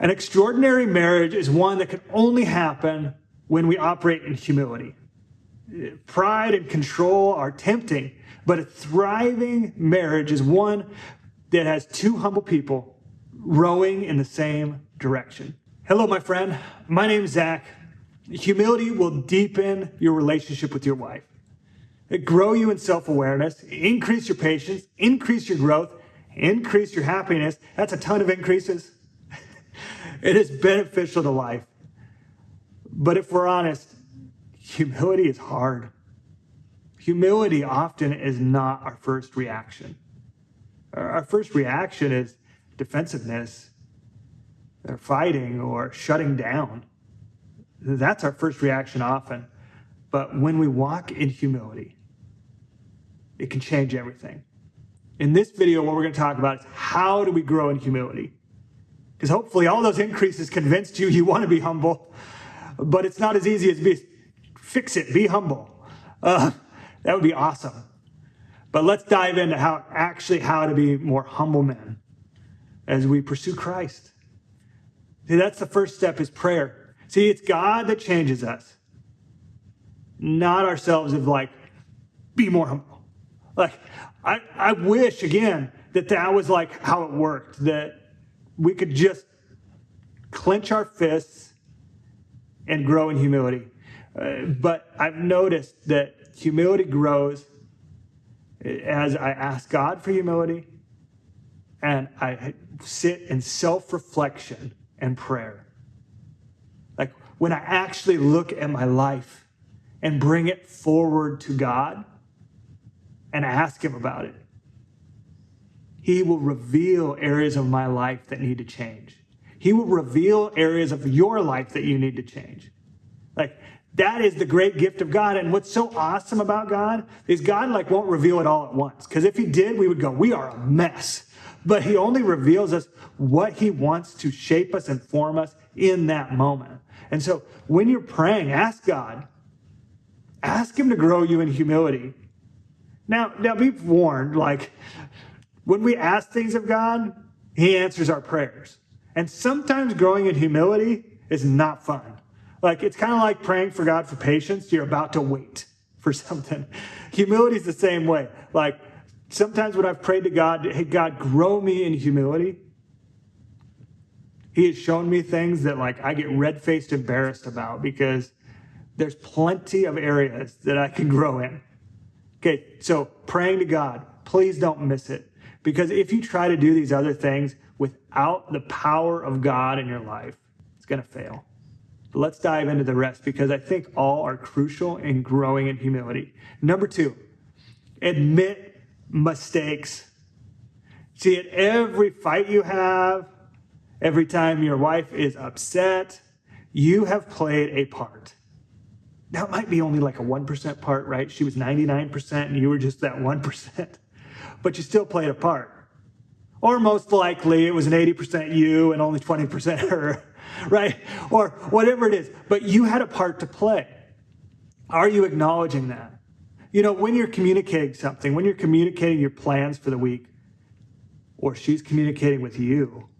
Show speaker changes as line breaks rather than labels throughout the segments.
An extraordinary marriage is one that can only happen when we operate in humility. Pride and control are tempting, but a thriving marriage is one that has two humble people rowing in the same direction. Hello, my friend. My name is Zach. Humility will deepen your relationship with your wife. It grow you in self-awareness, increase your patience, increase your growth, increase your happiness. That's a ton of increases. It is beneficial to life. But if we're honest, humility is hard. Humility often is not our first reaction. Our first reaction is defensiveness, or fighting, or shutting down. That's our first reaction often. But when we walk in humility, it can change everything. In this video, what we're going to talk about is how do we grow in humility? Because hopefully all those increases convinced you want to be humble, but it's not as easy as fix it, be humble. That would be awesome. But let's dive into how to be more humble men as we pursue Christ. See, that's the first step, is prayer. See, it's God that changes us, not ourselves of be more humble. I wish, again, that was how it worked, that we could just clench our fists and grow in humility. But I've noticed that humility grows as I ask God for humility and I sit in self-reflection and prayer. When I actually look at my life and bring it forward to God and ask Him about it, He will reveal areas of my life that need to change. He will reveal areas of your life that you need to change. That is the great gift of God. And what's so awesome about God is God won't reveal it all at once. Because if He did, we would go, we are a mess. But He only reveals us what He wants to shape us and form us in that moment. And so when you're praying, ask God. Ask Him to grow you in humility. Now be warned, when we ask things of God, He answers our prayers. And sometimes growing in humility is not fun. It's kind of like praying for God for patience. You're about to wait for something. Humility is the same way. Sometimes when I've prayed to God, hey, God, grow me in humility, He has shown me things that I get red-faced embarrassed about because there's plenty of areas that I can grow in. Okay, so praying to God, please don't miss it. Because if you try to do these other things without the power of God in your life, it's going to fail. But let's dive into the rest because I think all are crucial in growing in humility. Number 2, admit mistakes. See, at every fight you have, every time your wife is upset, you have played a part. Now, it might be only a 1% part, right? She was 99% and you were just that 1%. But you still played a part. Or most likely it was an 80% you and only 20% her, right? Or whatever it is. But you had a part to play. Are you acknowledging that? When you're communicating something, when you're communicating your plans for the week, or she's communicating with you,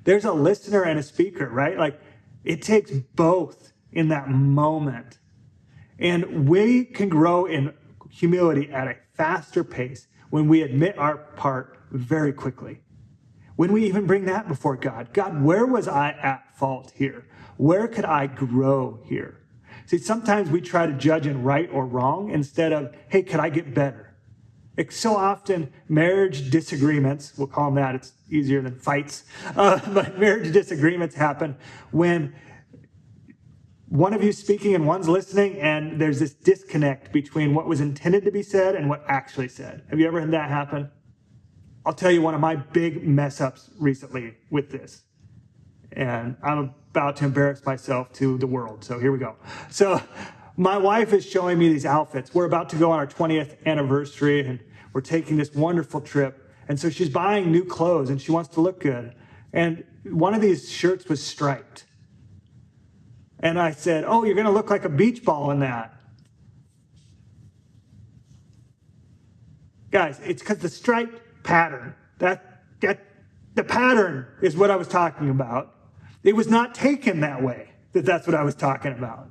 there's a listener and a speaker, right? It takes both in that moment. And we can grow in humility at a faster pace when we admit our part very quickly. When we even bring that before God. God, where was I at fault here? Where could I grow here? See, sometimes we try to judge in right or wrong instead of, hey, could I get better? So often marriage disagreements, we'll call them that, it's easier than fights, but marriage disagreements happen when one of you speaking and one's listening, and there's this disconnect between what was intended to be said and what actually said. Have you ever had that happen? I'll tell you one of my big mess ups recently with this. And I'm about to embarrass myself to the world. So here we go. So my wife is showing me these outfits. We're about to go on our 20th anniversary and we're taking this wonderful trip. And so she's buying new clothes and she wants to look good. And one of these shirts was striped. And I said, oh, you're going to look like a beach ball in that. Guys, it's because the striped pattern, the pattern is what I was talking about. It was not taken that way, that's what I was talking about.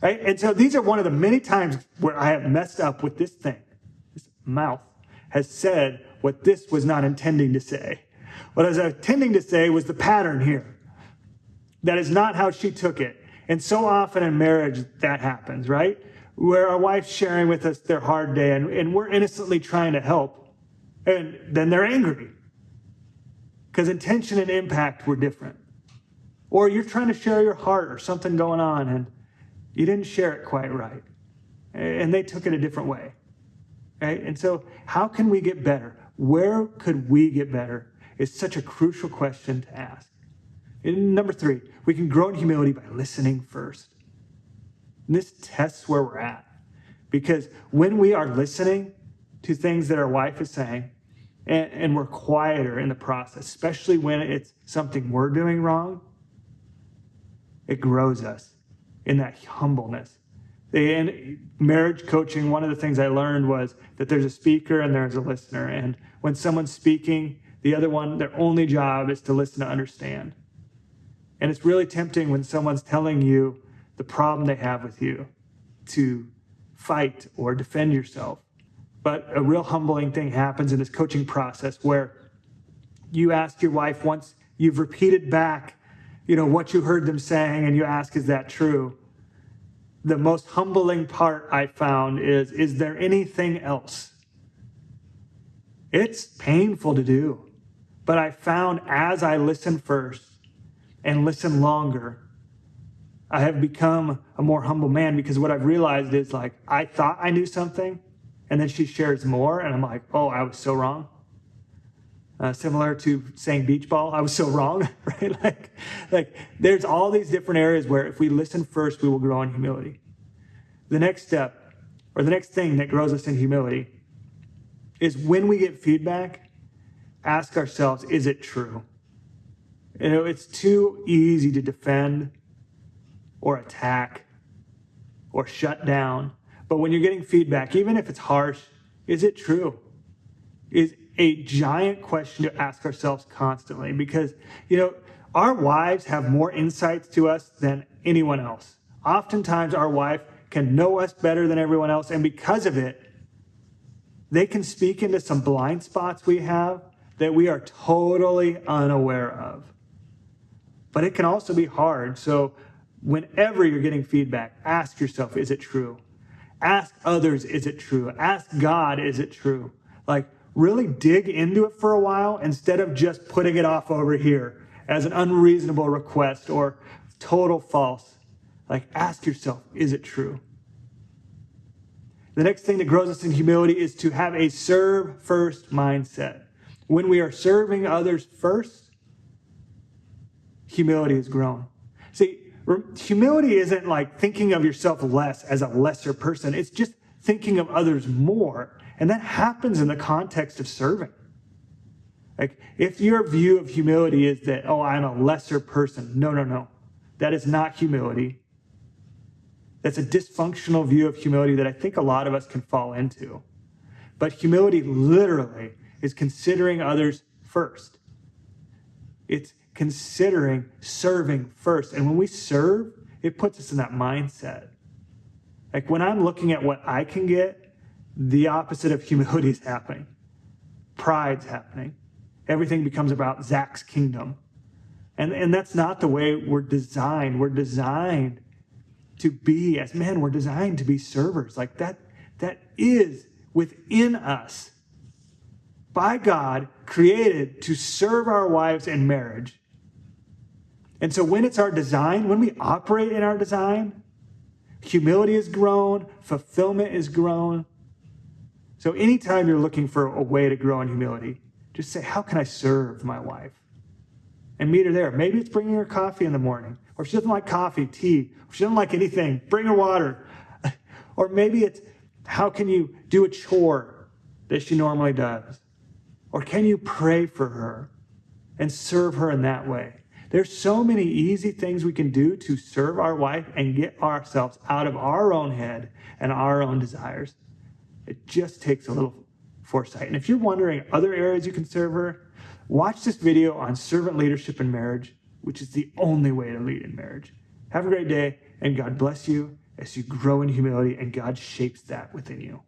Right? And so these are one of the many times where I have messed up with this thing. This mouth has said what this was not intending to say. What I was intending to say was the pattern here. That is not how she took it. And so often in marriage, that happens, right? Where our wife's sharing with us their hard day and we're innocently trying to help. And then they're angry. Because intention and impact were different. Or you're trying to share your heart or something going on and you didn't share it quite right. And they took it a different way. Right? And so how can we get better? Where could we get better is such a crucial question to ask. And number 3, we can grow in humility by listening first. And this tests where we're at. Because when we are listening to things that our wife is saying, and we're quieter in the process, especially when it's something we're doing wrong, it grows us in that humbleness. In marriage coaching, one of the things I learned was that there's a speaker and there's a listener. And when someone's speaking, the other one, their only job is to listen to understand. And it's really tempting when someone's telling you the problem they have with you to fight or defend yourself. But a real humbling thing happens in this coaching process where you ask your wife once you've repeated back, what you heard them saying, and you ask, is that true? The most humbling part I found is there anything else? It's painful to do. But I found as I listen first and listen longer, I have become a more humble man because what I've realized is I thought I knew something and then she shares more and I'm like, oh, I was so wrong. Similar to saying beach ball, I was so wrong, right? Like there's all these different areas where if we listen first, we will grow in humility. The next step, or the next thing that grows us in humility, is when we get feedback, ask ourselves, is it true? It's too easy to defend or attack or shut down. But when you're getting feedback, even if it's harsh, is it true? Is a giant question to ask ourselves constantly because, our wives have more insights to us than anyone else. Oftentimes, our wife can know us better than everyone else, and because of it, they can speak into some blind spots we have that we are totally unaware of. But it can also be hard. So whenever you're getting feedback, ask yourself, is it true? Ask others, is it true? Ask God, is it true? Really dig into it for a while instead of just putting it off over here as an unreasonable request or total false. Ask yourself, is it true? The next thing that grows us in humility is to have a serve first mindset. When we are serving others first, humility is grown. See, humility isn't thinking of yourself less as a lesser person. It's just thinking of others more. And that happens in the context of serving. If your view of humility is that, oh, I'm a lesser person. No. That is not humility. That's a dysfunctional view of humility that I think a lot of us can fall into. But humility literally is considering others first. It's considering serving first. And when we serve, it puts us in that mindset. When I'm looking at what I can get, the opposite of humility is happening. Pride's happening. Everything becomes about Zach's kingdom. And that's not the way we're designed. We're designed to be, as men, we're designed to be servers. That is within us. By God, created to serve our wives in marriage. And so when it's our design, when we operate in our design, humility is grown, fulfillment is grown. So anytime you're looking for a way to grow in humility, just say, how can I serve my wife? And meet her there. Maybe it's bringing her coffee in the morning. Or if she doesn't like coffee, tea. If she doesn't like anything, bring her water. Or maybe it's, how can you do a chore that she normally does? Or can you pray for her and serve her in that way? There's so many easy things we can do to serve our wife and get ourselves out of our own head and our own desires. It just takes a little foresight. And if you're wondering other areas you can serve her, watch this video on servant leadership in marriage. which is the only way to lead in marriage. Have a great day, and God bless you as you grow in humility and God shapes that within you.